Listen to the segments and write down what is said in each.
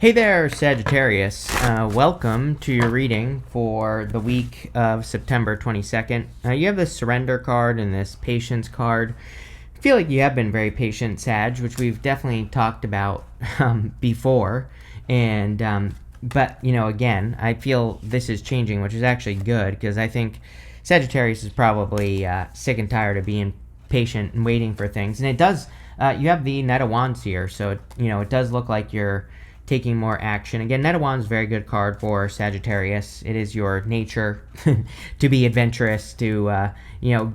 Hey there, Sagittarius. Welcome to your reading for the week of September 22nd. You have this Surrender card and this Patience card. I feel like you have been very patient, Sag, which we've definitely talked about before. But, again, I feel this is changing, which is actually good, because I think Sagittarius is probably sick and tired of being patient and waiting for things. And it does, you have the Knight of Wands here, so, it does look like you're taking more action. Again, Knight of Wands is a very good card for Sagittarius. It is your nature to be adventurous, to,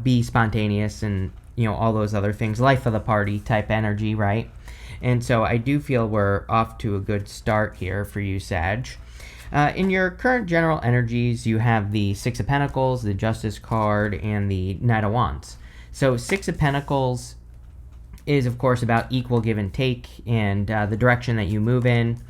be spontaneous and, all those other things. Life of the party type energy, right? And so I do feel we're off to a good start here for you, Sag. In your current general energies, you have the Six of Pentacles, the Justice card, and the Knight of Wands. So Six of Pentacles is, of course, about equal give and take and the direction that you move in,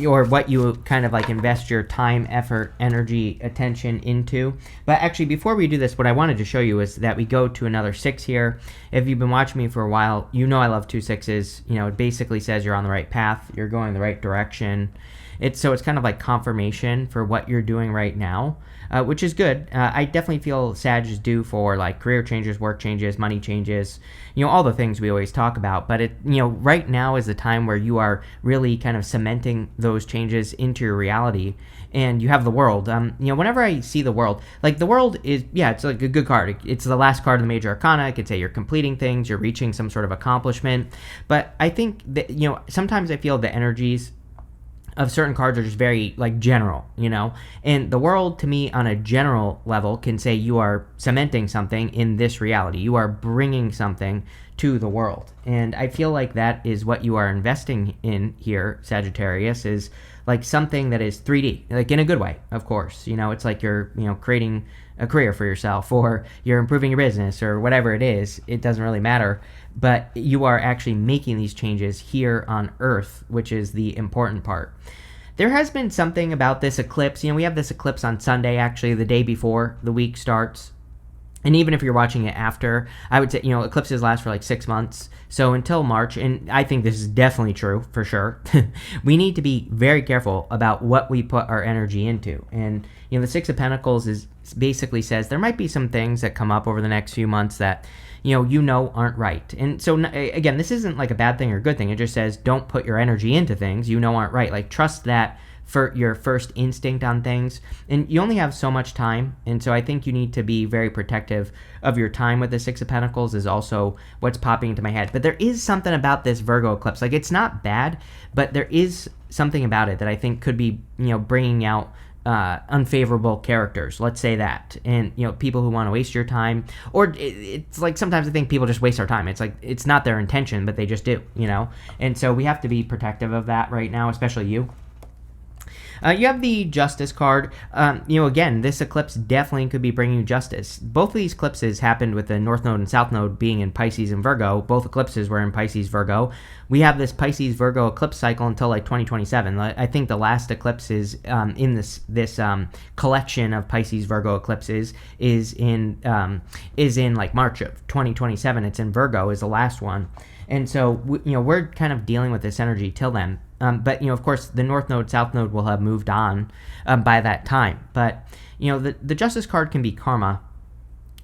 or what you kind of like invest your time, effort, energy, attention into. But actually, before we do this, what I wanted to show you is that we go to another six here. If you've been watching me for a while, you know I love 2 6s. It basically says you're on the right path, you're going the right direction. It's kind of like confirmation for what you're doing right now, which is good. I definitely feel Sag is due for like career changes, work changes, money changes, all the things we always talk about. But right now is the time where you are really kind of cementing those changes into your reality. And you have the World. Whenever I see the World, like the World is, it's like a good card. It's the last card of the major arcana. I could say you're completing things, you're reaching some sort of accomplishment. But I think that, sometimes I feel the energies of certain cards are just very like general, and the World to me on a general level can say you are cementing something in this reality. You are bringing something to the world. And I feel like that is what you are investing in here, Sagittarius, is like something that is 3D, like in a good way, of course. It's like you're, creating a career for yourself, or you're improving your business, or whatever it is. It doesn't really matter. But you are actually making these changes here on Earth, which is the important part. There has been something about this eclipse. We have this eclipse on Sunday, actually, the day before the week starts. And even if you're watching it after, I would say, eclipses last for like 6 months. So until March, and I think this is definitely true for sure, we need to be very careful about what we put our energy into. And, the Six of Pentacles basically says there might be some things that come up over the next few months that, aren't right. And so, again, this isn't like a bad thing or a good thing. It just says don't put your energy into things aren't right. Like, trust that for your first instinct on things. And you only have so much time. And so I think you need to be very protective of your time with the Six of Pentacles is also what's popping into my head. But there is something about this Virgo eclipse. Like, it's not bad, but there is something about it that I think could be, bringing out unfavorable characters, let's say that, and people who want to waste your time, or it's like sometimes I think people just waste our time. It's like it's not their intention, but they just do, and so we have to be protective of that right now, especially you. You have the Justice card. Again, this eclipse definitely could be bringing you justice. Both of these eclipses happened with the North Node and South Node being in Pisces and Virgo. Both eclipses were in Pisces, Virgo. We have this Pisces, Virgo eclipse cycle until like 2027. I think the last eclipse is in this collection of Pisces, Virgo eclipses is in like March of 2027. It's in Virgo is the last one. And so, we're kind of dealing with this energy till then. But, of course, the North Node, South Node will have moved on by that time. But, the Justice card can be karma.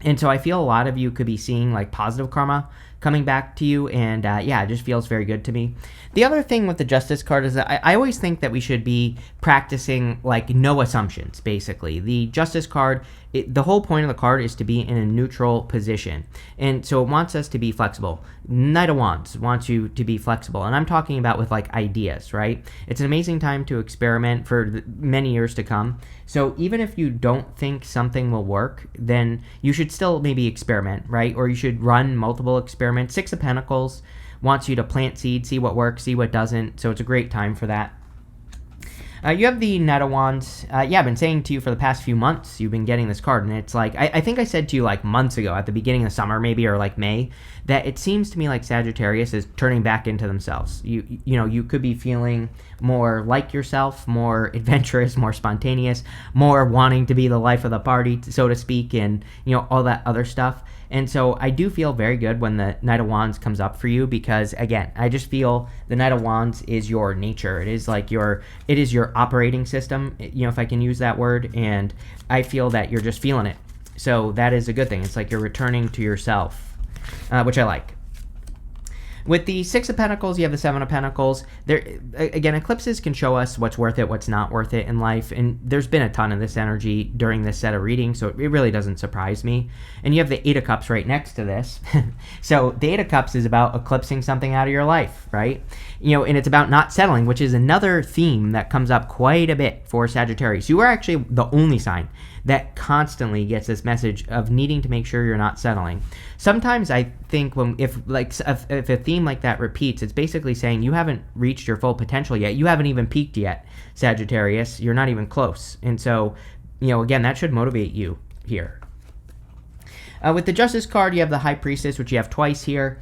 And so I feel a lot of you could be seeing, like, positive karma coming back to you. And, it just feels very good to me. The other thing with the Justice card is that I always think that we should be practicing, like, no assumptions, basically. The Justice card, the whole point of the card is to be in a neutral position. And so it wants us to be flexible. Knight of Wands wants you to be flexible. And I'm talking about with, like, ideas, right? It's an amazing time to experiment for many years to come. So even if you don't think something will work, then you should still maybe experiment, right? Or you should run multiple experiments. Six of Pentacles wants you to plant seeds, see what works, see what doesn't. So it's a great time for that. You have the Knight of Wands. I've been saying to you for the past few months, you've been getting this card. And it's like, I think I said to you like months ago at the beginning of summer, maybe, or like May, that it seems to me like Sagittarius is turning back into themselves. You could be feeling more like yourself, more adventurous, more spontaneous, more wanting to be the life of the party, so to speak, and, all that other stuff. And so I do feel very good when the Knight of Wands comes up for you, because again, I just feel the Knight of Wands is your nature. It is like it is your operating system, if I can use that word, and I feel that you're just feeling it. So that is a good thing. It's like you're returning to yourself, which I like. With the Six of Pentacles, you have the Seven of Pentacles. There, again, eclipses can show us what's worth it, what's not worth it in life, and there's been a ton of this energy during this set of readings, so it really doesn't surprise me. And you have the Eight of Cups right next to this. So the Eight of Cups is about eclipsing something out of your life, right? And it's about not settling, which is another theme that comes up quite a bit for Sagittarius. You are actually the only sign that constantly gets this message of needing to make sure you're not settling. Sometimes I think if a theme like that repeats, it's basically saying you haven't reached your full potential yet. You haven't even peaked yet, Sagittarius. You're not even close. And so, again, that should motivate you here. With the Justice card, you have the High Priestess, which you have twice here.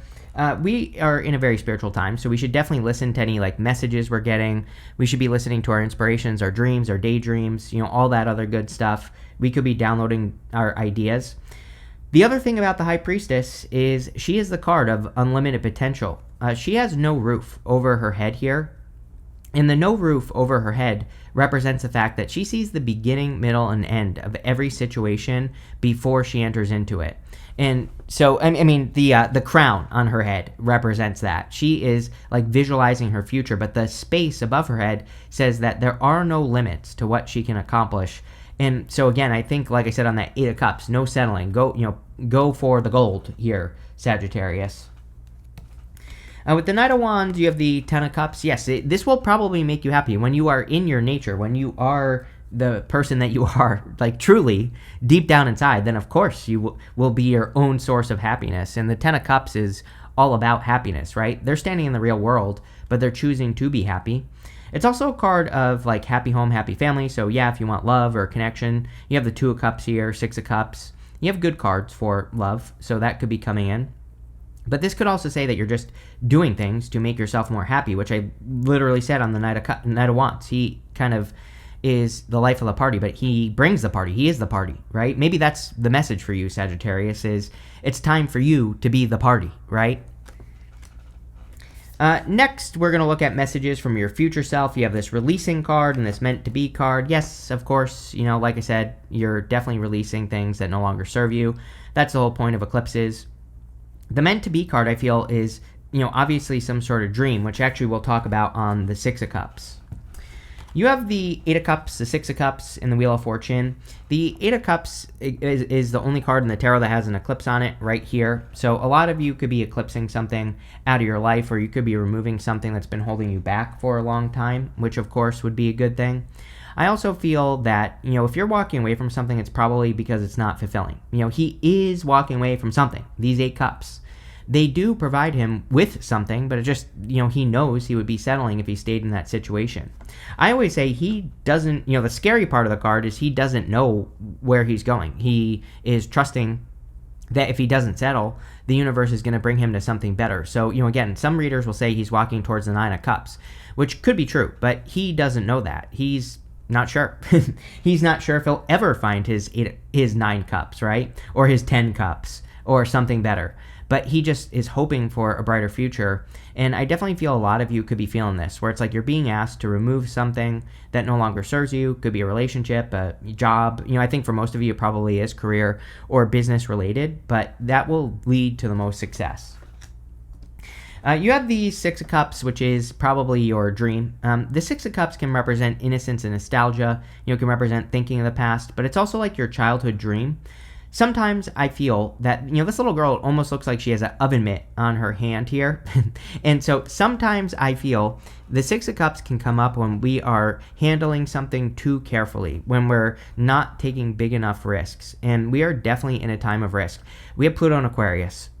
We are in a very spiritual time, so we should definitely listen to any messages we're getting. We should be listening to our inspirations, our dreams, our daydreams, all that other good stuff. We could be downloading our ideas. The other thing about the High Priestess is she is the card of unlimited potential. She has no roof over her head here. And the no roof over her head represents the fact that she sees the beginning, middle, and end of every situation before she enters into it. And so, the crown on her head represents that. She is visualizing her future, but the space above her head says that there are no limits to what she can accomplish. And so again, I think, like I said on that Eight of Cups, no settling. Go for the gold here, Sagittarius. With the Knight of Wands, you have the Ten of Cups. Yes, this will probably make you happy when you are in your nature, when you are the person that you are, truly deep down inside. Then of course you will be your own source of happiness. And the Ten of Cups is all about happiness, right? They're standing in the real world, but they're choosing to be happy. It's also a card of happy home, happy family. So yeah, if you want love or connection, you have the Two of Cups here, Six of Cups. You have good cards for love, so that could be coming in. But this could also say that you're just doing things to make yourself more happy, which I literally said on the Knight of Wands. He kind of is the life of the party, but he brings the party. He is the party, right? Maybe that's the message for you, Sagittarius, is it's time for you to be the party, right? Next, we're going to look at messages from your future self. You have this releasing card and this meant to be card. Yes, of course, like I said, you're definitely releasing things that no longer serve you. That's the whole point of eclipses. The meant to be card, I feel, is, obviously some sort of dream, which actually we'll talk about on the Six of Cups. You have the Eight of Cups, the Six of Cups, and the Wheel of Fortune. The Eight of Cups is the only card in the tarot that has an eclipse on it right here. So a lot of you could be eclipsing something out of your life, or you could be removing something that's been holding you back for a long time, which of course would be a good thing. I also feel that, if you're walking away from something, it's probably because it's not fulfilling. He is walking away from something, these Eight Cups. They do provide him with something, but it just, he knows he would be settling if he stayed in that situation. I always say he doesn't, the scary part of the card is he doesn't know where he's going. He is trusting that if he doesn't settle, the universe is going to bring him to something better. So, again, some readers will say he's walking towards the Nine of Cups, which could be true, but he doesn't know that. He's not sure. He's not sure if he'll ever find his 9 cups, right? Or his 10 cups or something better. But he just is hoping for a brighter future. And I definitely feel a lot of you could be feeling this, where it's like you're being asked to remove something that no longer serves you. Could be a relationship, a job. I think for most of you it probably is career or business related, but that will lead to the most success. You have the Six of Cups, which is probably your dream. The Six of Cups can represent innocence and nostalgia. It can represent thinking of the past, but it's also like your childhood dream. Sometimes I feel that, this little girl almost looks like she has an oven mitt on her hand here. And so sometimes I feel the Six of Cups can come up when we are handling something too carefully, when we're not taking big enough risks. And we are definitely in a time of risk. We have Pluto and Aquarius.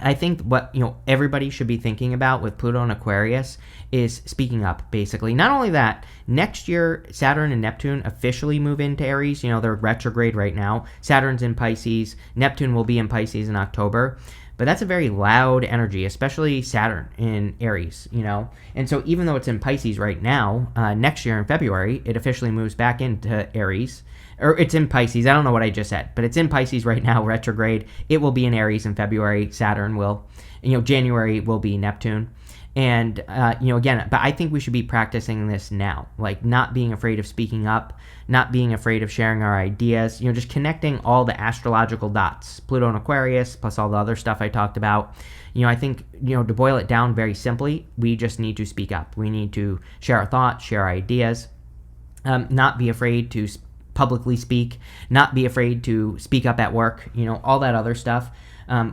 I think what everybody should be thinking about with Pluto and Aquarius is speaking up, basically. Not only that, next year Saturn and Neptune officially move into Aries. They're retrograde right now. Saturn's in Pisces. Neptune will be in Pisces in October. but that's a very loud energy, especially Saturn in Aries, And so even though it's in Pisces right now, next year in February, it officially moves back into Aries. Or it's in Pisces. I don't know what I just said, but it's in Pisces right now, retrograde. It will be in Aries in February. Saturn will. January will be Neptune. And, again, but I think we should be practicing this now, like not being afraid of speaking up, not being afraid of sharing our ideas, just connecting all the astrological dots, Pluto and Aquarius, plus all the other stuff I talked about. I think, to boil it down very simply, we just need to speak up. We need to share our thoughts, share our ideas, not be afraid to publicly speak, not be afraid to speak up at work, all that other stuff.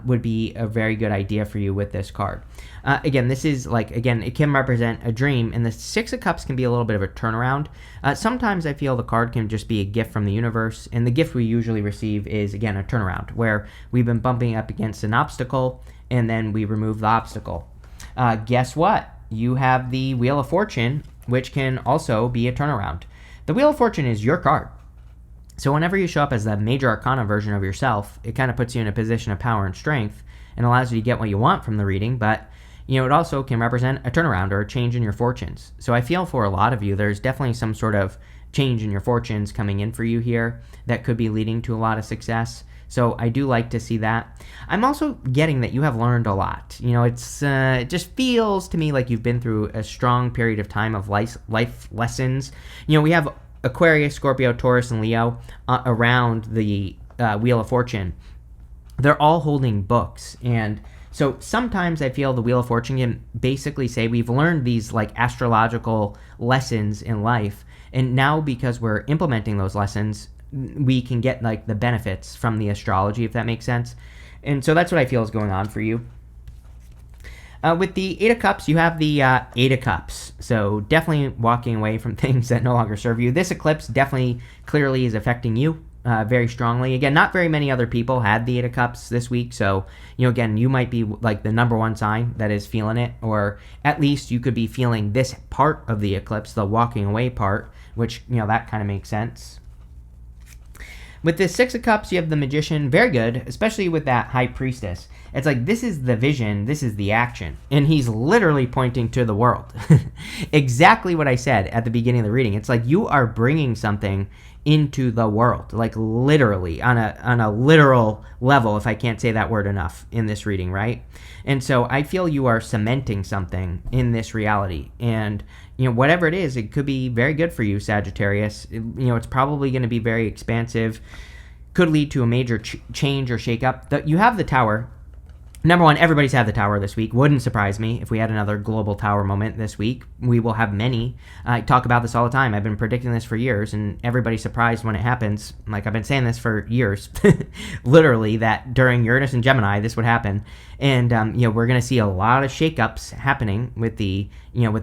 Would be a very good idea for you with this card. Again, this is it can represent a dream, and the Six of Cups can be a little bit of a turnaround. Sometimes I feel the card can just be a gift from the universe, and the gift we usually receive is, again, a turnaround, where we've been bumping up against an obstacle, and then we remove the obstacle. Guess what? You have the Wheel of Fortune, which can also be a turnaround. The Wheel of Fortune is your card. So whenever you show up as the major arcana version of yourself, it kind of puts you in a position of power and strength and allows you to get what you want from the reading, but it also can represent a turnaround or a change in your fortunes. So I feel for a lot of you, there's definitely some sort of change in your fortunes coming in for you here that could be leading to a lot of success. So I do like to see that. I'm also getting that you have learned a lot. It just feels to me like you've been through a strong period of time of life lessons. We have Aquarius, Scorpio, Taurus, and Leo around the Wheel of Fortune. They're all holding books. And so sometimes I feel the Wheel of Fortune can basically say we've learned these astrological lessons in life. And now because we're implementing those lessons, we can get the benefits from the astrology, if that makes sense. And so that's what I feel is going on for you. With the Eight of Cups, you have the Eight of Cups. So definitely walking away from things that no longer serve you. This eclipse definitely clearly is affecting you very strongly. Again, not very many other people had the Eight of Cups this week. So, again, you might be the number one sign that is feeling it. Or at least you could be feeling this part of the eclipse, the walking away part, which, that kind of makes sense. With the Six of Cups, you have the Magician. Very good, especially with that High Priestess. It's this is the vision, this is the action. And he's literally pointing to the world. Exactly what I said at the beginning of the reading. It's you are bringing something into the world, literally, on a literal level, if I can't say that word enough in this reading, right? And so I feel you are cementing something in this reality. And, whatever it is, it could be very good for you, Sagittarius. It's probably going to be very expansive, could lead to a major change or shakeup. You have the Tower. Number one, everybody's had the Tower this week. Wouldn't surprise me if we had another global Tower moment this week. We will have many. I talk about this all the time. I've been predicting this for years, and everybody's surprised when it happens. I've been saying this for years, literally, that during Uranus and Gemini, this would happen. And, we're going to see a lot of shakeups happening with the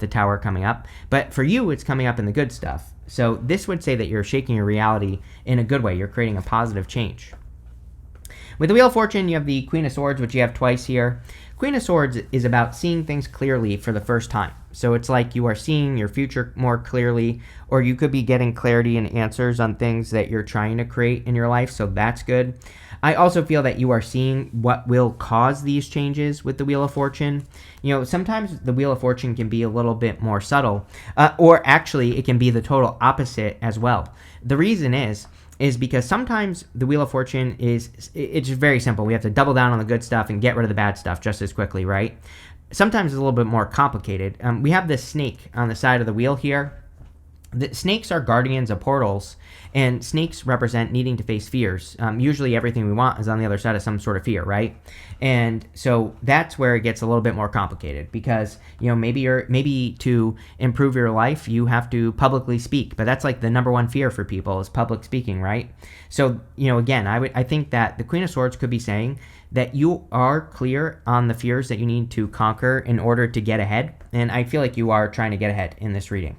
Tower coming up. But for you, it's coming up in the good stuff. So this would say that you're shaking your reality in a good way. You're creating a positive change. With the Wheel of Fortune, you have the Queen of Swords, which you have twice here. Queen of Swords is about seeing things clearly for the first time. So it's you are seeing your future more clearly, or you could be getting clarity and answers on things that you're trying to create in your life, so that's good. I also feel that you are seeing what will cause these changes with the Wheel of Fortune. Sometimes the Wheel of Fortune can be a little bit more subtle, or actually it can be the total opposite as well. The reason is because sometimes the Wheel of Fortune it's very simple. We have to double down on the good stuff and get rid of the bad stuff just as quickly, right? Sometimes it's a little bit more complicated. We have this snake on the side of the wheel here. The snakes are guardians of portals, and snakes represent needing to face fears. Usually everything we want is on the other side of some sort of fear, right? And so that's where it gets a little bit more complicated because, maybe to improve your life, you have to publicly speak, but that's the number one fear for people is public speaking, right? So, again, I think that the Queen of Swords could be saying that you are clear on the fears that you need to conquer in order to get ahead. And I feel like you are trying to get ahead in this reading.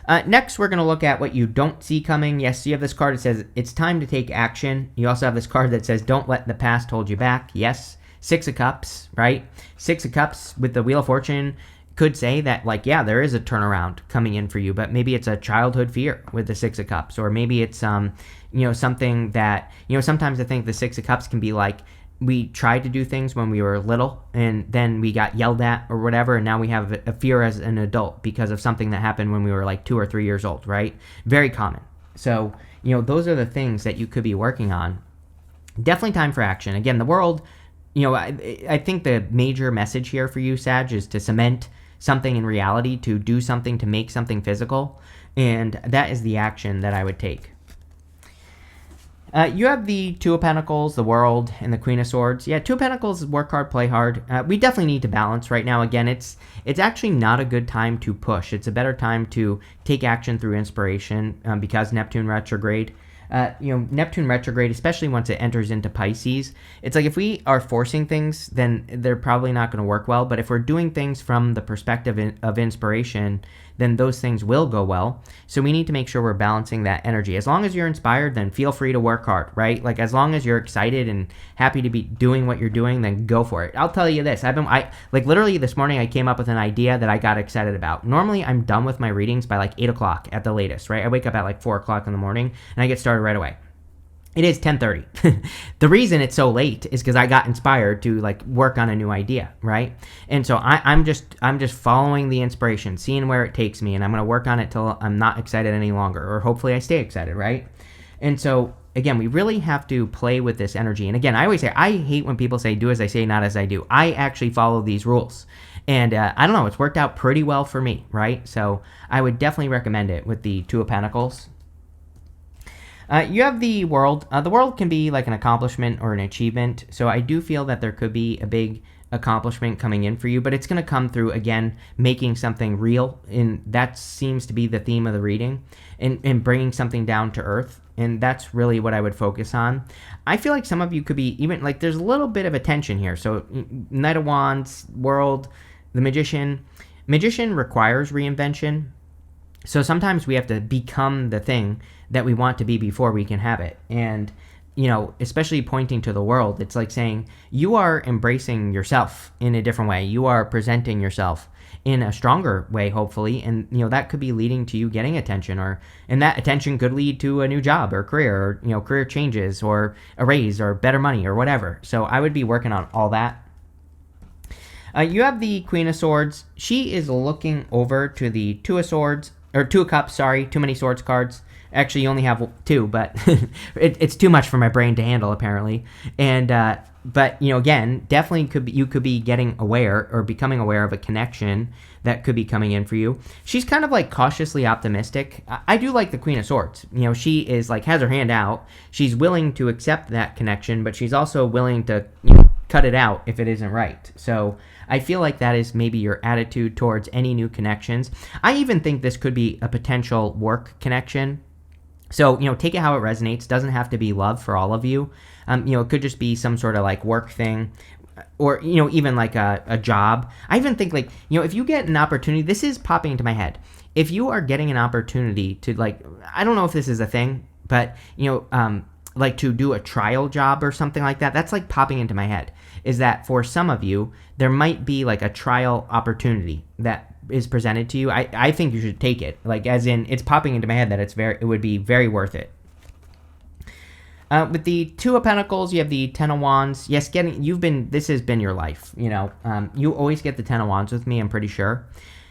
Next, we're going to look at what you don't see coming. Yes, you have this card that says it's time to take action. You also have this card that says don't let the past hold you back. Yes, Six of Cups, right? Six of Cups with the Wheel of Fortune could say that, there is a turnaround coming in for you, but maybe it's a childhood fear with the Six of Cups, or maybe it's, something that, sometimes I think the Six of Cups can be we tried to do things when we were little and then we got yelled at or whatever, and now we have a fear as an adult because of something that happened when we were like 2 or 3 years old, right? Very common. So, those are the things that you could be working on. Definitely time for action. Again, the world, I think the major message here for you, Sag, is to cement something in reality, to do something, to make something physical, and that is the action that I would take. You have the Two of Pentacles, the World, and the Queen of Swords. Yeah, Two of Pentacles, work hard, play hard. We definitely need to balance right now. Again, it's actually not a good time to push. It's a better time to take action through inspiration because Neptune retrograde. Neptune retrograde, especially once it enters into Pisces, it's like if we are forcing things, then they're probably not going to work well. But if we're doing things from the perspective of inspiration, then those things will go well. So we need to make sure we're balancing that energy. As long as you're inspired, then feel free to work hard, right? Like as long as you're excited and happy to be doing what you're doing, then go for it. I'll tell you this, literally this morning I came up with an idea that I got excited about. Normally I'm done with my readings by like 8 o'clock at the latest, right? I wake up at like 4 o'clock in the morning and I get started right away. It is 10:30. The reason it's so late is because I got inspired to like work on a new idea, right? And so I'm just following the inspiration, seeing where it takes me, and I'm going to work on it till I'm not excited any longer, or hopefully I stay excited, right? And so again, we really have to play with this energy. And again, I always say I hate when people say do as I say, not as I do. I actually follow these rules. And I don't know, it's worked out pretty well for me, right? So I would definitely recommend it with the Two of Pentacles. You have the World. The World can be like an accomplishment or an achievement. So I do feel that there could be a big accomplishment coming in for you, but it's going to come through, again, making something real. And that seems to be the theme of the reading, and bringing something down to earth. And that's really what I would focus on. I feel like some of you could be even like there's a little bit of a tension here. So Knight of Wands, World, the Magician. Magician requires reinvention. So sometimes we have to become the thing that we want to be before we can have it. And, especially pointing to the World, it's like saying you are embracing yourself in a different way. You are presenting yourself in a stronger way, hopefully. And, that could be leading to you getting attention, and that attention could lead to a new job or career, or, career changes or a raise or better money or whatever. So I would be working on all that. You have the Queen of Swords. She is looking over to the Two of Swords, or Two of Cups, sorry, too many Swords cards. Actually, you only have 2, but it's too much for my brain to handle, apparently. And but again, definitely you could be getting aware or becoming aware of a connection that could be coming in for you. She's kind of like cautiously optimistic. I do like the Queen of Swords. She is like has her hand out. She's willing to accept that connection, but she's also willing to cut it out if it isn't right. So I feel like that is maybe your attitude towards any new connections. I even think this could be a potential work connection. So, take it how it resonates. Doesn't have to be love for all of you. It could just be some sort of like work thing, or, even like a job. I even think like, if you get an opportunity, this is popping into my head. If you are getting an opportunity to like, I don't know if this is a thing, but, like to do a trial job or something like that, that's like popping into my head, is that for some of you, there might be like a trial opportunity that is presented to you. I think you should take it. Like as in, it's popping into my head that it would be very worth it. With the Two of Pentacles, you have the Ten of Wands. Yes, this has been your life. You always get the Ten of Wands with me, I'm pretty sure.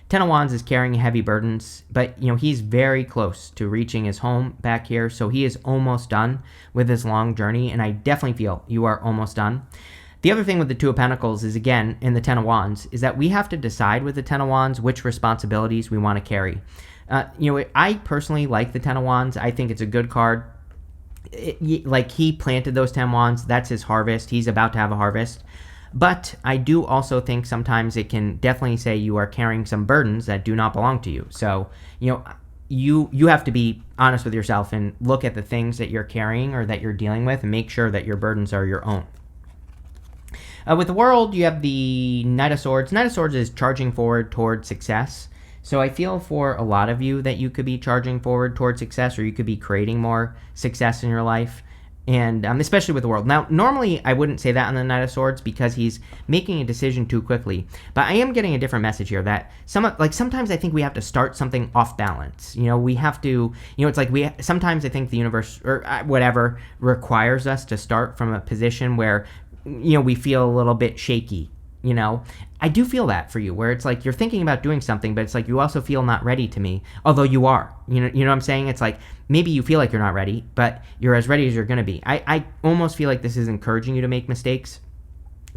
Ten of Wands is carrying heavy burdens, but he's very close to reaching his home back here. So he is almost done with his long journey, and I definitely feel you are almost done. The other thing with the Two of Pentacles is, again, in the Ten of Wands, is that we have to decide with the Ten of Wands which responsibilities we want to carry. I personally like the Ten of Wands. I think it's a good card. Like he planted those 10 wands. That's his harvest. He's about to have a harvest. But I do also think sometimes it can definitely say you are carrying some burdens that do not belong to you. So, you have to be honest with yourself and look at the things that you're carrying or that you're dealing with and make sure that your burdens are your own. With the World, you have the Knight of Swords. Knight of Swords is charging forward toward success. So I feel for a lot of you that you could be charging forward toward success, or you could be creating more success in your life, and especially with the World. Now, normally I wouldn't say that on the Knight of Swords because he's making a decision too quickly. But I am getting a different message here that sometimes I think we have to start something off balance. We have to, it's like sometimes I think the universe or whatever requires us to start from a position where we feel a little bit shaky. I do feel that for you, where it's like you're thinking about doing something, but it's like you also feel not ready to me, although you are. You know what I'm saying? It's like maybe you feel like you're not ready, but you're as ready as you're going to be. I almost feel like this is encouraging you to make mistakes,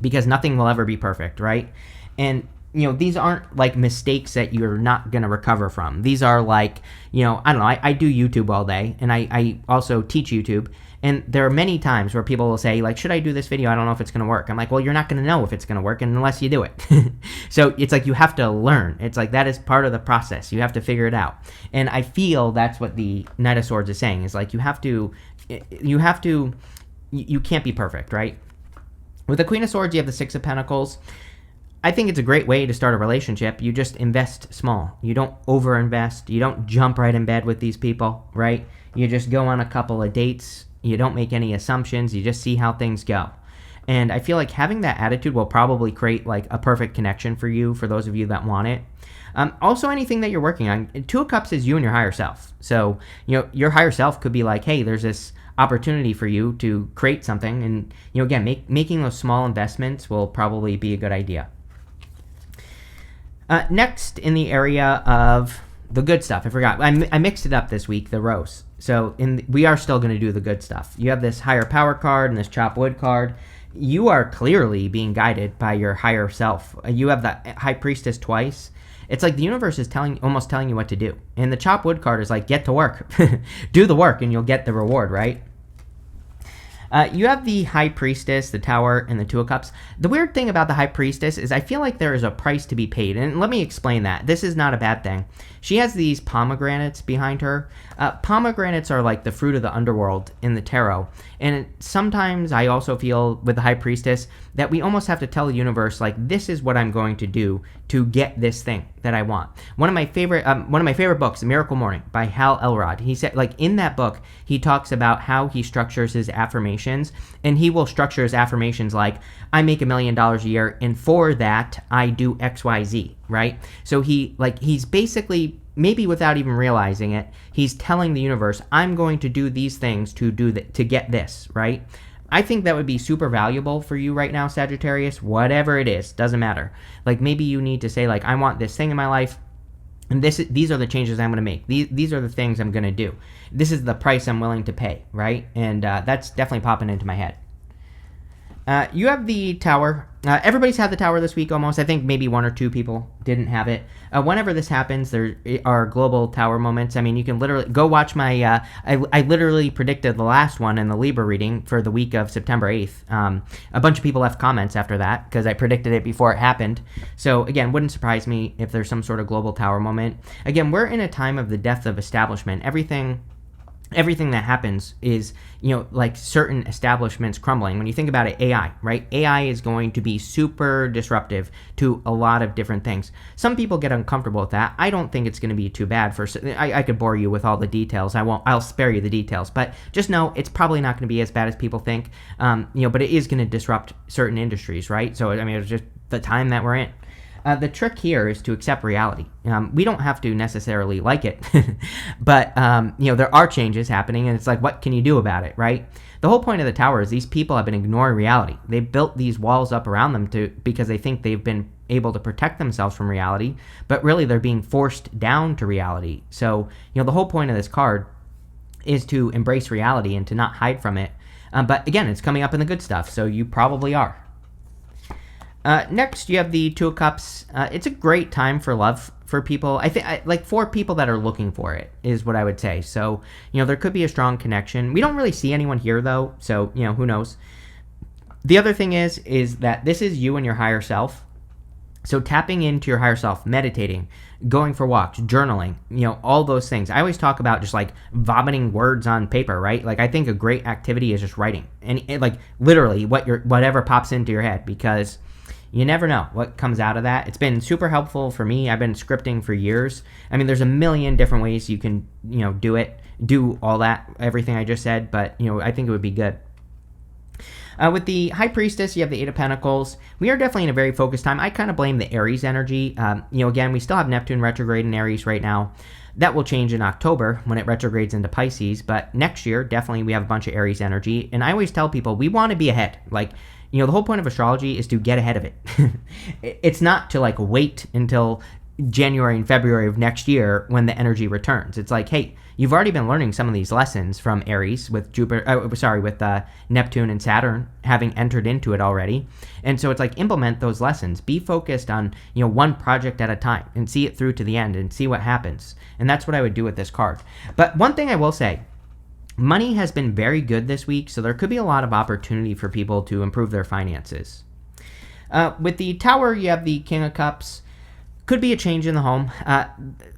because nothing will ever be perfect, right? And these aren't like mistakes that you're not going to recover from. These are like, I don't know, I do YouTube all day, and I also teach YouTube. And there are many times where people will say, like, should I do this video? I don't know if it's going to work. I'm like, well, you're not going to know if it's going to work unless you do it. So it's like you have to learn. It's like that is part of the process. You have to figure it out. And I feel that's what the Knight of Swords is saying, is like you can't be perfect, right? With the Queen of Swords, you have the Six of Pentacles. I think it's a great way to start a relationship. You just invest small. You don't overinvest. You don't jump right in bed with these people, right? You just go on a couple of dates. You don't make any assumptions. You just see how things go. And I feel like having that attitude will probably create like a perfect connection for you, for those of you that want it. Also, anything that you're working on. Two of Cups is you and your higher self. So, your higher self could be like, hey, there's this opportunity for you to create something. And, again, making those small investments will probably be a good idea. Next, in the area of the good stuff, I forgot. I mixed it up this week, the rose. So we are still going to do the good stuff. You have this higher power card and this chop wood card. You are clearly being guided by your higher self. You have the High Priestess twice. It's like the universe is almost telling you what to do. And the chop wood card is like, get to work. Do the work and you'll get the reward, right? You have the High Priestess, the Tower, and the Two of Cups. The weird thing about the High Priestess is I feel like there is a price to be paid. And let me explain that. This is not a bad thing. She has these pomegranates behind her. Pomegranates are like the fruit of the underworld in the tarot. And sometimes I also feel with the High Priestess that we almost have to tell the universe, like, this is what I'm going to do to get this thing that I want. One of my favorite books, Miracle Morning by Hal Elrod. He said, like, in that book, he talks about how he structures his affirmations, and he will structure his affirmations like, I make $1 million a year, and for that, I do X, Y, Z, right? So he's basically, maybe without even realizing it, he's telling the universe, I'm going to do these things to get this, right? I think that would be super valuable for you right now, Sagittarius, whatever it is, doesn't matter. Like, maybe you need to say, like, I want this thing in my life, and these are the changes I'm going to make. These are the things I'm going to do. This is the price I'm willing to pay, right? And that's definitely popping into my head. You have the Tower. Everybody's had the Tower this week almost. I think maybe one or two people didn't have it. Whenever this happens, there are global Tower moments. I mean, you can literally go watch my... I literally predicted the last one in the Libra reading for the week of September 8th. A bunch of people left comments after that because I predicted it before it happened. So, again, wouldn't surprise me if there's some sort of global Tower moment. Again, we're in a time of the death of establishment. Everything that happens is, like certain establishments crumbling. When you think about it, AI, right? AI is going to be super disruptive to a lot of different things. Some people get uncomfortable with that. I don't think it's going to be too bad. I could bore you with all the details. I'll spare you the details, but just know it's probably not going to be as bad as people think. But it is going to disrupt certain industries, right? So, I mean, it's just the time that we're in. The trick here is to accept reality. We don't have to necessarily like it, but, there are changes happening, and it's like, what can you do about it, right? The whole point of the Tower is these people have been ignoring reality. They built these walls up around them because they think they've been able to protect themselves from reality, but really they're being forced down to reality. So, the whole point of this card is to embrace reality and to not hide from it. But again, it's coming up in the good stuff, so you probably are. Next, you have the Two of Cups. It's a great time for love for people. I think, like, for people that are looking for it is what I would say. So, there could be a strong connection. We don't really see anyone here, though, so, who knows. The other thing is that this is you and your higher self. So tapping into your higher self, meditating, going for walks, journaling, all those things. I always talk about just like vomiting words on paper, right? Like, I think a great activity is just writing, and like literally whatever pops into your head, because you never know what comes out of that. It's been super helpful for me. I've been scripting for years. I mean, there's a million different ways you can, do all that, everything I just said, but, I think it would be good. With the High Priestess, you have the Eight of Pentacles. We are definitely in a very focused time. I kind of blame the Aries energy. Again, we still have Neptune retrograde in Aries right now. That will change in October when it retrogrades into Pisces, but next year, definitely we have a bunch of Aries energy. And I always tell people, we want to be ahead. Like, the whole point of astrology is to get ahead of it. It's not to like wait until January and February of next year when the energy returns. It's like, hey, you've already been learning some of these lessons from Aries with with Neptune and Saturn having entered into it already. And so it's like, implement those lessons. Be focused on, one project at a time and see it through to the end and see what happens. And that's what I would do with this card. But one thing I will say, money has been very good this week, so there could be a lot of opportunity for people to improve their finances. With the Tower, you have the King of Cups. Could be a change in the home.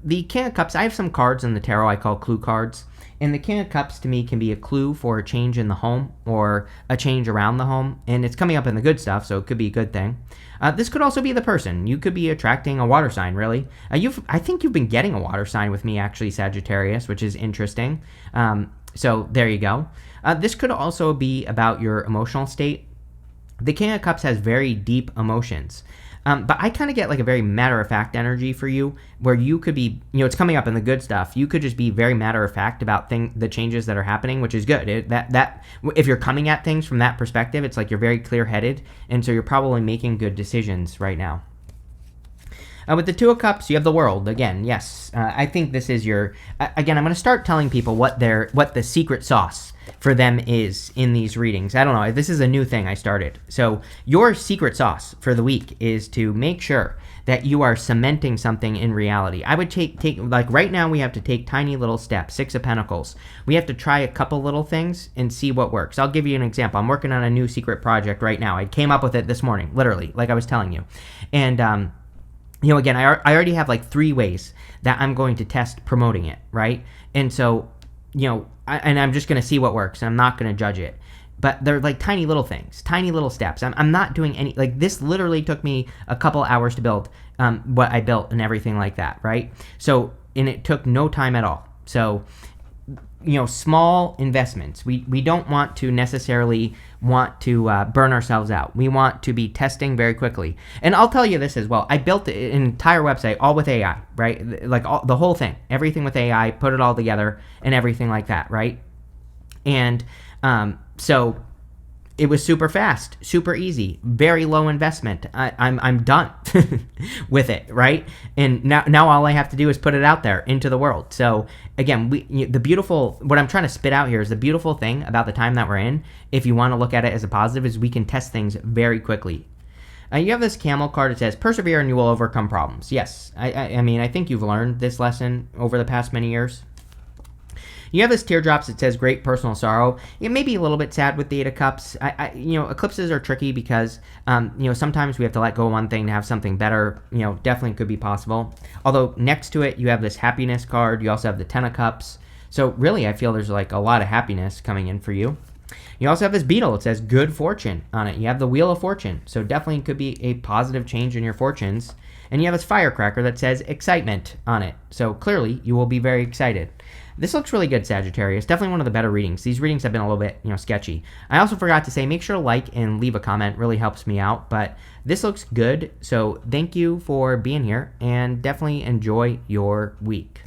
The King of Cups, I have some cards in the tarot I call clue cards. And the King of Cups to me can be a clue for a change in the home or a change around the home. And it's coming up in the good stuff, so it could be a good thing. This could also be the person. You could be attracting a water sign, really. I think you've been getting a water sign with me, actually, Sagittarius, which is interesting. So there you go. This could also be about your emotional state. The King of Cups has very deep emotions. But I kind of get like a very matter-of-fact energy for you, where you could be, it's coming up in the good stuff. You could just be very matter-of-fact about the changes that are happening, which is good. That if you're coming at things from that perspective, it's like you're very clear-headed, and so you're probably making good decisions right now. With the Two of Cups, you have the World. Again, yes. I think this is your... Again, I'm going to start telling people what the secret sauce for them is in these readings. I don't know. This is a new thing I started. So your secret sauce for the week is to make sure that you are cementing something in reality. I would take like right now we have to take tiny little steps. Six of Pentacles. We have to try a couple little things and see what works. I'll give you an example. I'm working on a new secret project right now. I came up with it this morning, literally, like I was telling you. And, again, I already have like 3 ways that I'm going to test promoting it, right? And so, and I'm just going to see what works. I'm not going to judge it. But they're like tiny little things, tiny little steps. I'm not doing any, like this literally took me a couple hours to build what I built and everything like that, right? So, and it took no time at all. So, small investments. We don't want to necessarily burn ourselves out. We want to be testing very quickly. And I'll tell you this as well. I built an entire website all with AI, right? Like the whole thing, everything with AI, put it all together and everything like that, right? And so it was super fast, super easy, very low investment. I'm done with it, right? And now all I have to do is put it out there into the world. So again, what I'm trying to spit out here is the beautiful thing about the time that we're in, if you want to look at it as a positive, is we can test things very quickly. You have this Camel card. It says, persevere and you will overcome problems. Yes, I think you've learned this lesson over the past many years. You have this Teardrops. It says great personal sorrow. It may be a little bit sad with the Eight of Cups. Eclipses are tricky because, sometimes we have to let go of one thing to have something better. Definitely could be possible. Although next to it, you have this Happiness card. You also have the Ten of Cups. So really, I feel there's like a lot of happiness coming in for you. You also have this Beetle. It says good fortune on it. You have the Wheel of Fortune. So definitely could be a positive change in your fortunes. And you have this Firecracker that says excitement on it. So clearly, you will be very excited. This looks really good, Sagittarius. Definitely one of the better readings. These readings have been a little bit, sketchy. I also forgot to say, make sure to like and leave a comment. Really helps me out. But this looks good. So thank you for being here and definitely enjoy your week.